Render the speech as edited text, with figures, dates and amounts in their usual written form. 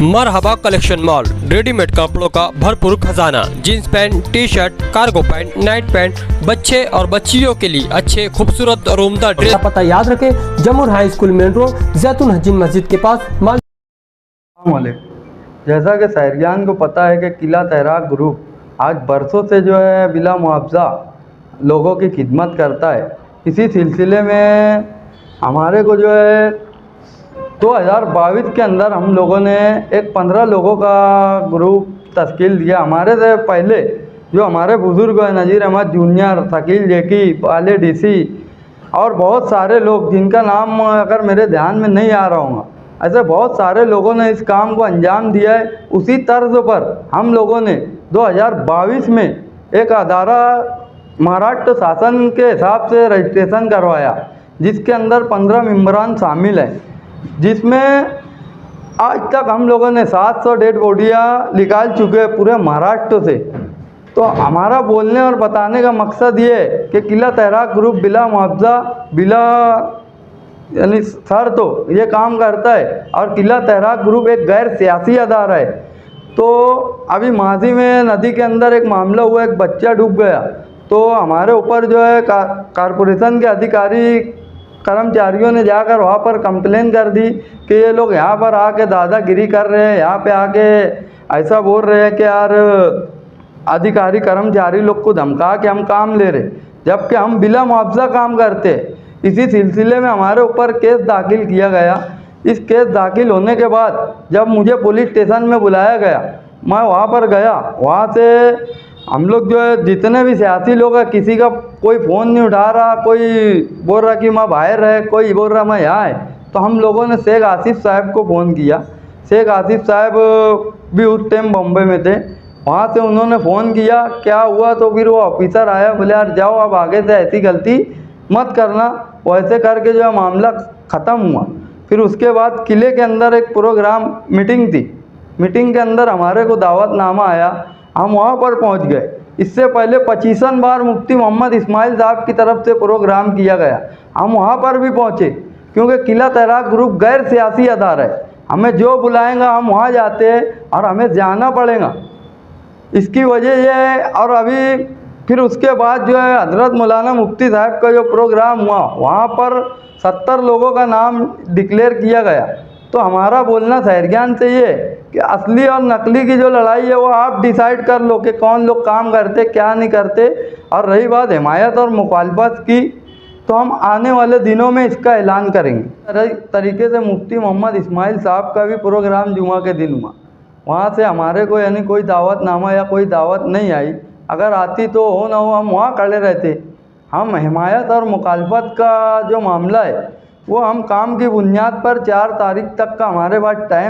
मरहबा collection mall, readymade कपड़ों का भरपूर खजाना। Jeans pant, T shirt, cargo pant, night pant, बच्चे और बच्चियों के लिए अच्छे खूबसूरत और उम्दा ड्रेस। पता याद रखें, जमूर हाई स्कूल मेन रोड, जैतून हजीन मस्जिद के पास। जैसा कि शहरियान को पता है कि किला तैराक ग्रुप आज बरसों से जो है बिला मुआवजा लोगों की खिदमत करता है। इसी सिलसिले में हमारे को जो है 2022 के अंदर हम लोगों ने एक 15 लोगों का ग्रुप तश्कील दिया। हमारे से पहले जो हमारे बुज़ुर्ग हैं, नज़ीर अहमद जूनियर, शकील जेकी, पाले डीसी और बहुत सारे लोग जिनका नाम अगर मेरे ध्यान में नहीं आ रहा होगा, ऐसे बहुत सारे लोगों ने इस काम को अंजाम दिया है। उसी तर्ज पर हम लोगों ने 2022 में एक अदारा महाराष्ट्र शासन के हिसाब से रजिस्ट्रेशन करवाया, जिसके अंदर 15 मेंबरान शामिल हैं, जिसमें आज तक हम लोगों ने 700 डेड बॉडियाँ निकाल चुके हैं पूरे महाराष्ट्र से। तो हमारा बोलने और बताने का मकसद ये है कि किला तैराक ग्रुप बिला मुआवजा, बिला यानी सर तो ये काम करता है। और किला तैराक ग्रुप एक गैर सियासी अदारा है। तो अभी माजी में नदी के अंदर एक मामला हुआ, एक बच्चा डूब गया, तो हमारे ऊपर जो है कारपोरेशन के अधिकारी कर्मचारियों ने जाकर वहाँ पर कंप्लेन कर दी कि ये लोग यहाँ पर आके दादागिरी कर रहे हैं, यहाँ पे आके ऐसा बोल रहे हैं कि यार अधिकारी कर्मचारी लोग को धमका के हम काम ले रहे, जबकि हम बिला मुआवजा काम करते। इसी सिलसिले में हमारे ऊपर केस दाखिल किया गया। इस केस दाखिल होने के बाद जब मुझे पुलिस स्टेशन में बुलाया गया, मैं वहाँ पर गया। वहाँ से हम लोग जो है जितने भी सियासी लोग हैं, किसी का कोई फ़ोन नहीं उठा रहा, कोई बोल रहा कि मैं बाहर है, कोई बोल रहा मैं यहाँ है। तो हम लोगों ने शेख आसिफ साहब को फ़ोन किया। शेख आसिफ साहब भी उस टाइम बम्बई में थे। वहाँ से उन्होंने फ़ोन किया, क्या हुआ, तो फिर वो ऑफिसर आया, बोले यार जाओ अब आगे से ऐसी गलती मत करना। वैसे करके जो है मामला ख़त्म हुआ। फिर उसके बाद किले के अंदर एक प्रोग्राम मीटिंग थी। मीटिंग के अंदर हमारे को दावतनामा आया, हम वहाँ पर पहुँच गए। इससे पहले 25 बार मुफ्ती मोहम्मद इस्माइल साहब की तरफ से प्रोग्राम किया गया, हम वहाँ पर भी पहुँचे, क्योंकि किला तैराक ग्रुप गैर सियासी अदारा है। हमें जो बुलाएंगा हम वहाँ जाते हैं और हमें जाना पड़ेगा, इसकी वजह यह है। और अभी फिर उसके बाद जो है हज़रत मौलाना मुफ्ती साहब का जो प्रोग्राम हुआ, वहाँ पर 70 लोगों का नाम डिक्लेयर किया गया। तो हमारा बोलना शहरियान से ये कि असली और नकली की जो लड़ाई है वो आप डिसाइड कर लो कि कौन लोग काम करते, क्या नहीं करते। और रही बात हिमायत और मुखालफत की, तो हम आने वाले दिनों में इसका ऐलान करेंगे। तरीके से मुफ्ती मोहम्मद इस्माइल साहब का भी प्रोग्राम जुमा के दिन हुआ, वहाँ से हमारे को यानी कोई दावतनामा या कोई दावत नहीं आई। अगर आती तो हो ना हो हम वहाँ खड़े रहते। हम हिमायत और मुखालफत का जो मामला है वो हम काम की बुनियाद पर 4 तारीख तक का हमारे पास टाइम है।